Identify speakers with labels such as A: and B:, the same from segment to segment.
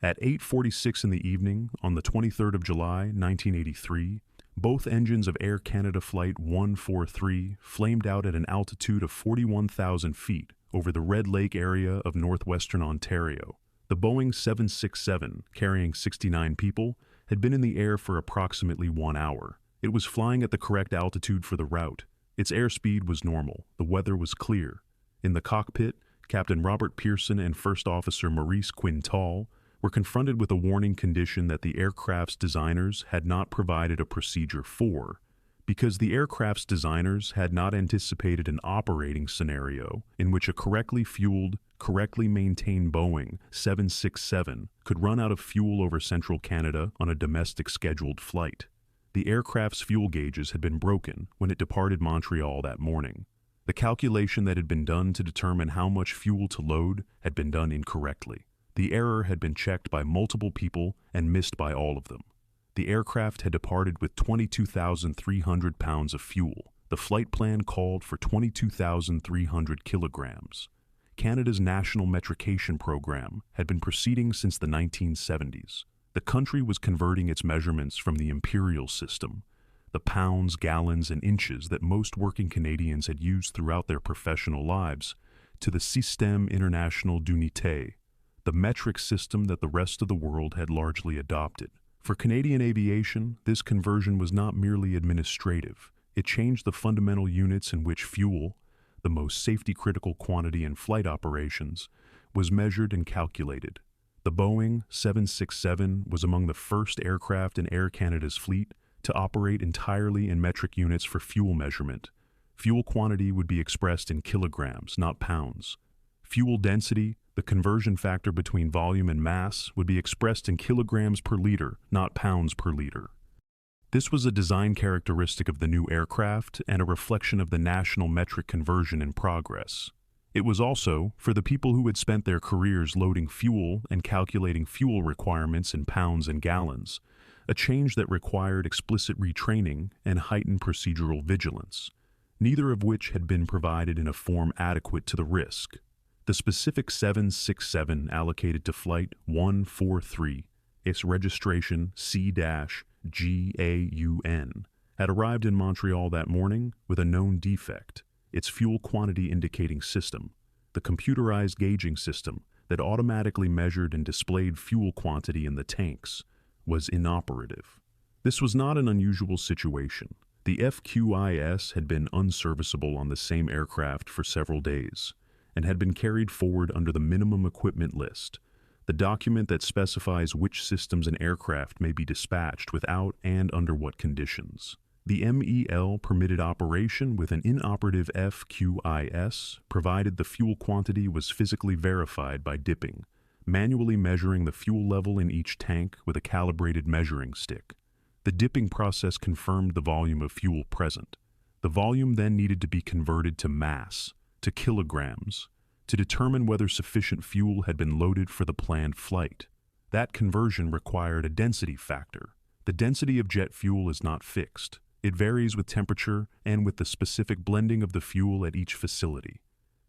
A: At 8:46 in the evening on the 23rd of July, 1983, both engines of Air Canada Flight 143 flamed out at an altitude of 41,000 feet over the Red Lake area of northwestern Ontario. The Boeing 767, carrying 69 people, had been in the air for approximately 1 hour. It was flying at the correct altitude for the route. Its airspeed was normal. The weather was clear. In the cockpit, Captain Robert Pearson and First Officer Maurice Quintal were confronted with a warning condition that the aircraft's designers had not provided a procedure for, because the aircraft's designers had not anticipated an operating scenario in which a correctly fueled, correctly maintained Boeing 767 could run out of fuel over central Canada on a domestic scheduled flight. The aircraft's fuel gauges had been broken when it departed Montreal that morning. The calculation that had been done to determine how much fuel to load had been done incorrectly. The error had been checked by multiple people and missed by all of them. The aircraft had departed with 22,300 pounds of fuel. The flight plan called for 22,300 kilograms. Canada's National Metrication Program had been proceeding since the 1970s. The country was converting its measurements from the imperial system, the pounds, gallons, and inches that most working Canadians had used throughout their professional lives, to the Système International d'Unité, the metric system that the rest of the world had largely adopted. For Canadian aviation, this conversion was not merely administrative. It changed the fundamental units in which fuel, the most safety-critical quantity in flight operations, was measured and calculated. The Boeing 767 was among the first aircraft in Air Canada's fleet to operate entirely in metric units for fuel measurement. Fuel quantity would be expressed in kilograms, not pounds. Fuel density, the conversion factor between volume and mass, would be expressed in kilograms per liter, not pounds per liter. This was a design characteristic of the new aircraft and a reflection of the national metric conversion in progress. It was also, for the people who had spent their careers loading fuel and calculating fuel requirements in pounds and gallons, a change that required explicit retraining and heightened procedural vigilance, neither of which had been provided in a form adequate to the risk. The specific 767 allocated to Flight 143, its registration C-GAUN, had arrived in Montreal that morning with a known defect. Its fuel quantity indicating system, the computerized gauging system that automatically measured and displayed fuel quantity in the tanks, was inoperative. This was not an unusual situation. The FQIS had been unserviceable on the same aircraft for several days, and had been carried forward under the minimum equipment list, the document that specifies which systems an aircraft may be dispatched without and under what conditions. The MEL permitted operation with an inoperative FQIS, provided the fuel quantity was physically verified by dipping, manually measuring the fuel level in each tank with a calibrated measuring stick. The dipping process confirmed the volume of fuel present. The volume then needed to be converted to mass, to kilograms, to determine whether sufficient fuel had been loaded for the planned flight. That conversion required a density factor. The density of jet fuel is not fixed. It varies with temperature and with the specific blending of the fuel at each facility.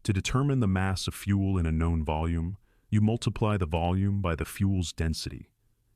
A: To determine the mass of fuel in a known volume, you multiply the volume by the fuel's density.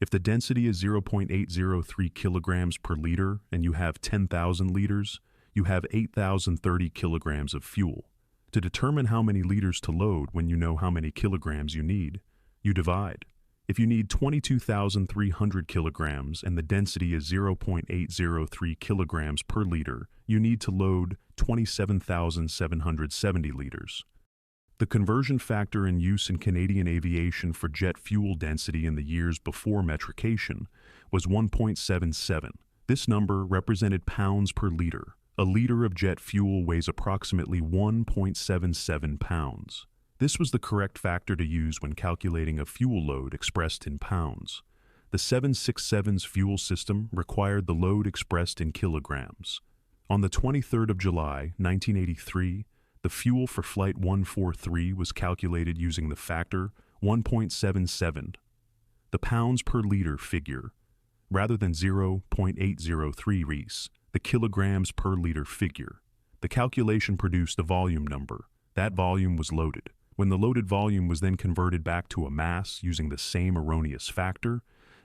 A: If the density is 0.803 kilograms per liter and you have 10,000 liters, you have 8,030 kilograms of fuel. To determine how many liters to load when you know how many kilograms you need, you divide. If you need 22,300 kilograms and the density is 0.803 kilograms per liter, you need to load 27,770 liters. The conversion factor in use in Canadian aviation for jet fuel density in the years before metrication was 1.77. This number represented pounds per liter. A liter of jet fuel weighs approximately 1.77 pounds. This was the correct factor to use when calculating a fuel load expressed in pounds. The 767's fuel system required the load expressed in kilograms. On the 23rd of July, 1983, the fuel for Flight 143 was calculated using the factor 1.77, the pounds per liter figure, rather than 0.803 Rees, the kilograms per liter figure. The calculation produced a volume number. That volume was loaded. When the loaded volume was then converted back to a mass using the same erroneous factor,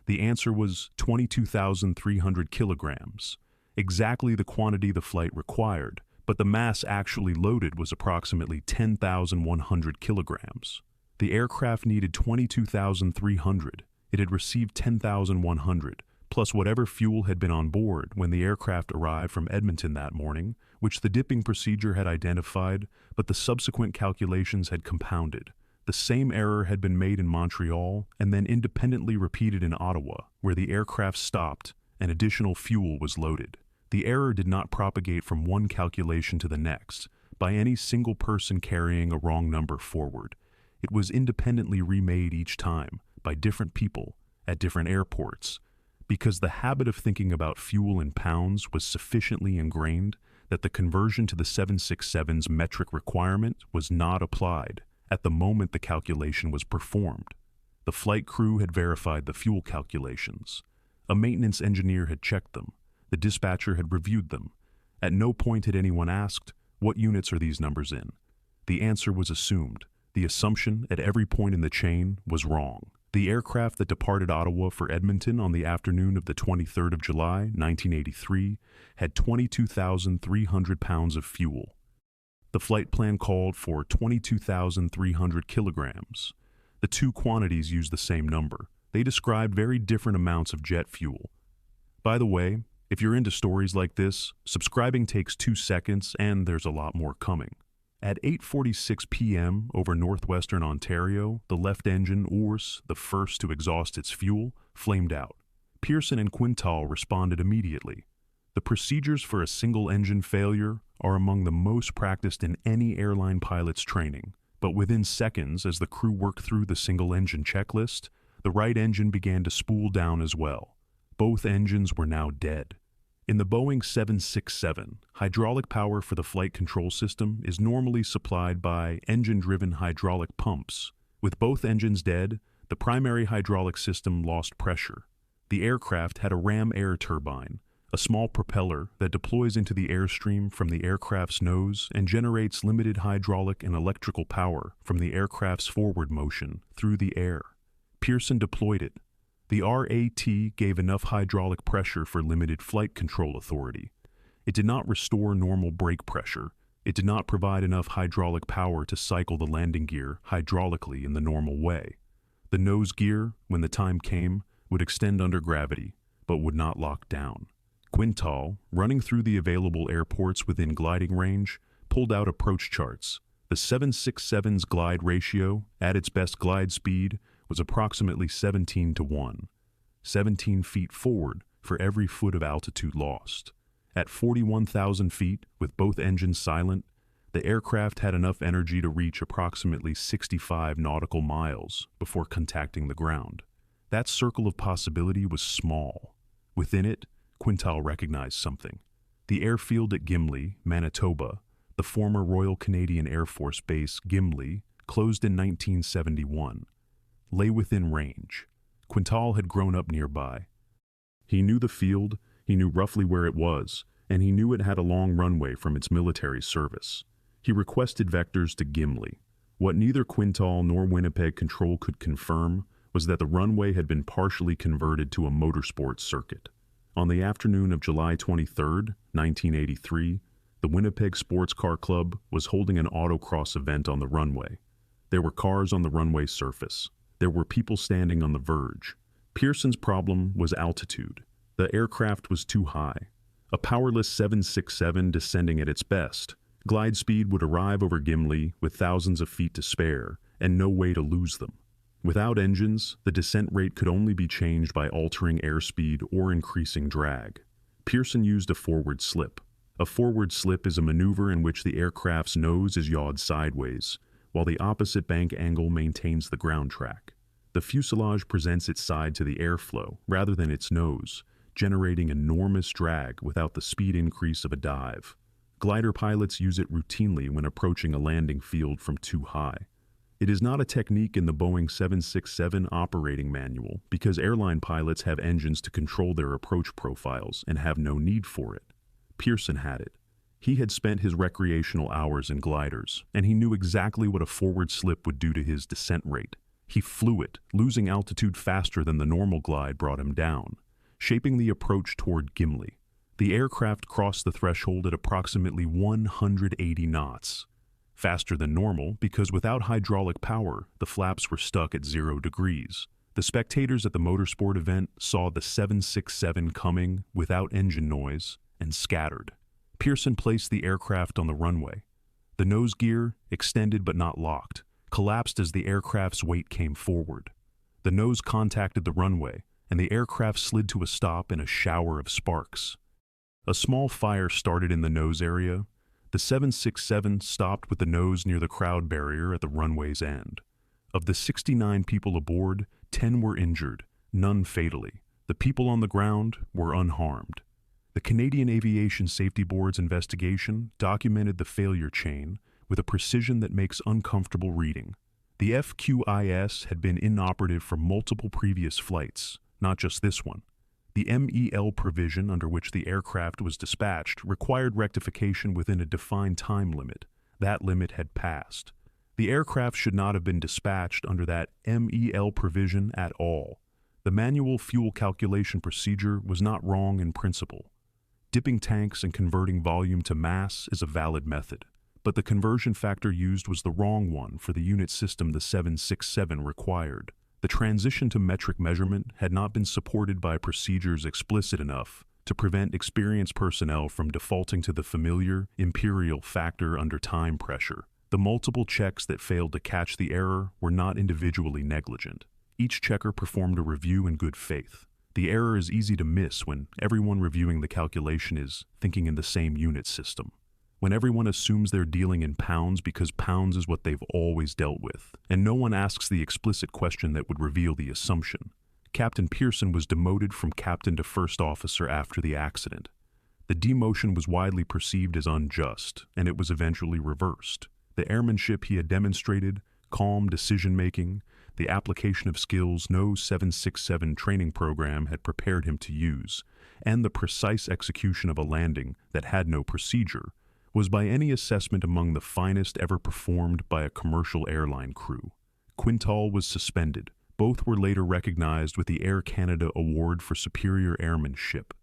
A: the answer was 22,300 kilograms, exactly the quantity the flight required, but the mass actually loaded was approximately 10,100 kilograms. The aircraft needed 22,300. It had received 10,100, plus whatever fuel had been on board when the aircraft arrived from Edmonton that morning, which the dipping procedure had identified, but the subsequent calculations had compounded. The same error had been made in Montreal and then independently repeated in Ottawa, where the aircraft stopped and additional fuel was loaded. The error did not propagate from one calculation to the next by any single person carrying a wrong number forward. It was independently remade each time by different people at different airports, because the habit of thinking about fuel in pounds was sufficiently ingrained that the conversion to the 767's metric requirement was not applied at the moment the calculation was performed. The flight crew had verified the fuel calculations. A maintenance engineer had checked them. The dispatcher had reviewed them. At no point had anyone asked, "What units are these numbers in?" The answer was assumed. The assumption at every point in the chain was wrong. The aircraft that departed Ottawa for Edmonton on the afternoon of the 23rd of July, 1983, had 22,300 pounds of fuel. The flight plan called for 22,300 kilograms. The two quantities used the same number. They described very different amounts of jet fuel. By the way, if you're into stories like this, subscribing takes 2 seconds and there's a lot more coming. At 8:46 p.m. over northwestern Ontario, the left engine, Ours, the first to exhaust its fuel, flamed out. Pearson and Quintal responded immediately. The procedures for a single engine failure are among the most practiced in any airline pilot's training, but within seconds, as the crew worked through the single engine checklist, the right engine began to spool down as well. Both engines were now dead. In the Boeing 767, hydraulic power for the flight control system is normally supplied by engine-driven hydraulic pumps. With both engines dead, the primary hydraulic system lost pressure. The aircraft had a ram air turbine, a small propeller that deploys into the airstream from the aircraft's nose and generates limited hydraulic and electrical power from the aircraft's forward motion through the air. Pearson deployed it. The RAT gave enough hydraulic pressure for limited flight control authority. It did not restore normal brake pressure. It did not provide enough hydraulic power to cycle the landing gear hydraulically in the normal way. The nose gear, when the time came, would extend under gravity, but would not lock down. Quintal, running through the available airports within gliding range, pulled out approach charts. The 767's glide ratio, at its best glide speed, was approximately 17-1, 17 feet forward for every foot of altitude lost. At 41,000 feet, with both engines silent, the aircraft had enough energy to reach approximately 65 nautical miles before contacting the ground. That circle of possibility was small. Within it, Quintal recognized something. The airfield at Gimli, Manitoba, the former Royal Canadian Air Force Base Gimli, closed in 1971. Lay within range. Quintal had grown up nearby. He knew the field, he knew roughly where it was, and he knew it had a long runway from its military service. He requested vectors to Gimli. What neither Quintal nor Winnipeg Control could confirm was that the runway had been partially converted to a motorsports circuit. On the afternoon of July 23, 1983, the Winnipeg Sports Car Club was holding an autocross event on the runway. There were cars on the runway surface. There were people standing on the verge. Pearson's problem was altitude. The aircraft was too high. A powerless 767 descending at its best, glide speed would arrive over Gimli with thousands of feet to spare and no way to lose them. Without engines, the descent rate could only be changed by altering airspeed or increasing drag. Pearson used a forward slip. A forward slip is a maneuver in which the aircraft's nose is yawed sideways, while the opposite bank angle maintains the ground track. The fuselage presents its side to the airflow rather than its nose, generating enormous drag without the speed increase of a dive. Glider pilots use it routinely when approaching a landing field from too high. It is not a technique in the Boeing 767 operating manual because airline pilots have engines to control their approach profiles and have no need for it. Pearson had it. He had spent his recreational hours in gliders, and he knew exactly what a forward slip would do to his descent rate. He flew it, losing altitude faster than the normal glide brought him down, shaping the approach toward Gimli. The aircraft crossed the threshold at approximately 180 knots. Faster than normal because without hydraulic power, the flaps were stuck at 0 degrees. The spectators at the motorsport event saw the 767 coming without engine noise and scattered. Pearson placed the aircraft on the runway. The nose gear, extended but not locked, collapsed as the aircraft's weight came forward. The nose contacted the runway, and the aircraft slid to a stop in a shower of sparks. A small fire started in the nose area. The 767 stopped with the nose near the crowd barrier at the runway's end. Of the 69 people aboard, 10 were injured, none fatally. The people on the ground were unharmed. The Canadian Aviation Safety Board's investigation documented the failure chain with a precision that makes uncomfortable reading. The FQIS had been inoperative for multiple previous flights, not just this one. The MEL provision under which the aircraft was dispatched required rectification within a defined time limit. That limit had passed. The aircraft should not have been dispatched under that MEL provision at all. The manual fuel calculation procedure was not wrong in principle. Dipping tanks and converting volume to mass is a valid method, but the conversion factor used was the wrong one for the unit system the 767 required. The transition to metric measurement had not been supported by procedures explicit enough to prevent experienced personnel from defaulting to the familiar imperial factor under time pressure. The multiple checks that failed to catch the error were not individually negligent. Each checker performed a review in good faith. The error is easy to miss when everyone reviewing the calculation is thinking in the same unit system. When everyone assumes they're dealing in pounds because pounds is what they've always dealt with, and no one asks the explicit question that would reveal the assumption. Captain Pearson was demoted from captain to first officer after the accident. The demotion was widely perceived as unjust, and it was eventually reversed. The airmanship he had demonstrated, calm decision-making, the application of skills no 767 training program had prepared him to use, and the precise execution of a landing that had no procedure, was by any assessment among the finest ever performed by a commercial airline crew. Quintal was suspended. Both were later recognized with the Air Canada Award for Superior Airmanship.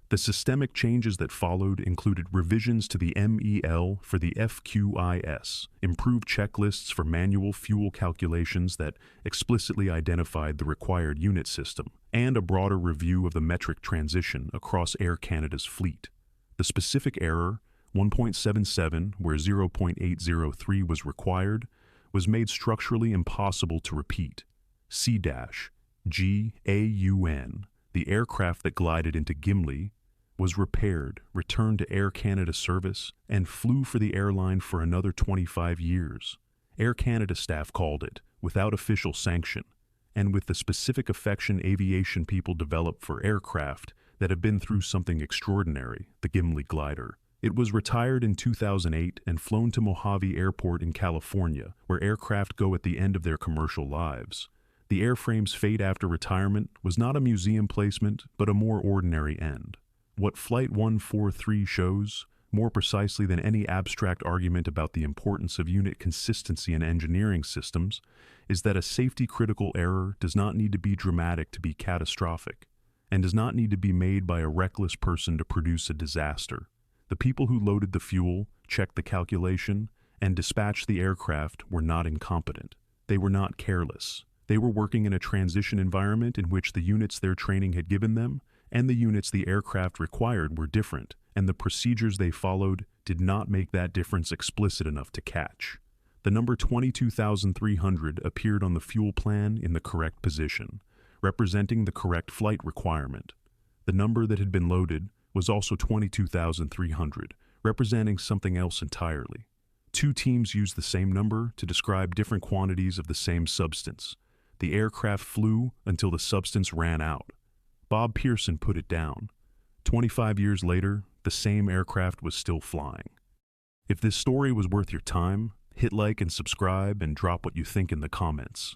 A: The systemic changes that followed included revisions to the MEL for the FQIS, improved checklists for manual fuel calculations that explicitly identified the required unit system, and a broader review of the metric transition across Air Canada's fleet. The specific error, 1.77, where 0.803 was required, was made structurally impossible to repeat. C-GAUN, the aircraft that glided into Gimli, was repaired, returned to Air Canada service, and flew for the airline for another 25 years. Air Canada staff called it, without official sanction, and with the specific affection aviation people develop for aircraft that have been through something extraordinary, the Gimli glider. It was retired in 2008 and flown to Mojave Airport in California, where aircraft go at the end of their commercial lives. The airframe's fate after retirement was not a museum placement, but a more ordinary end. What Flight 143 shows, more precisely than any abstract argument about the importance of unit consistency in engineering systems, is that a safety-critical error does not need to be dramatic to be catastrophic, and does not need to be made by a reckless person to produce a disaster. The people who loaded the fuel, checked the calculation, and dispatched the aircraft were not incompetent. They were not careless. They were working in a transition environment in which the units their training had given them and the units the aircraft required were different, and the procedures they followed did not make that difference explicit enough to catch. The number 22,300 appeared on the fuel plan in the correct position, representing the correct flight requirement. The number that had been loaded was also 22,300, representing something else entirely. Two teams used the same number to describe different quantities of the same substance. The aircraft flew until the substance ran out. Bob Pearson put it down. 25 years later, the same aircraft was still flying. If this story was worth your time, hit like and subscribe and drop what you think in the comments.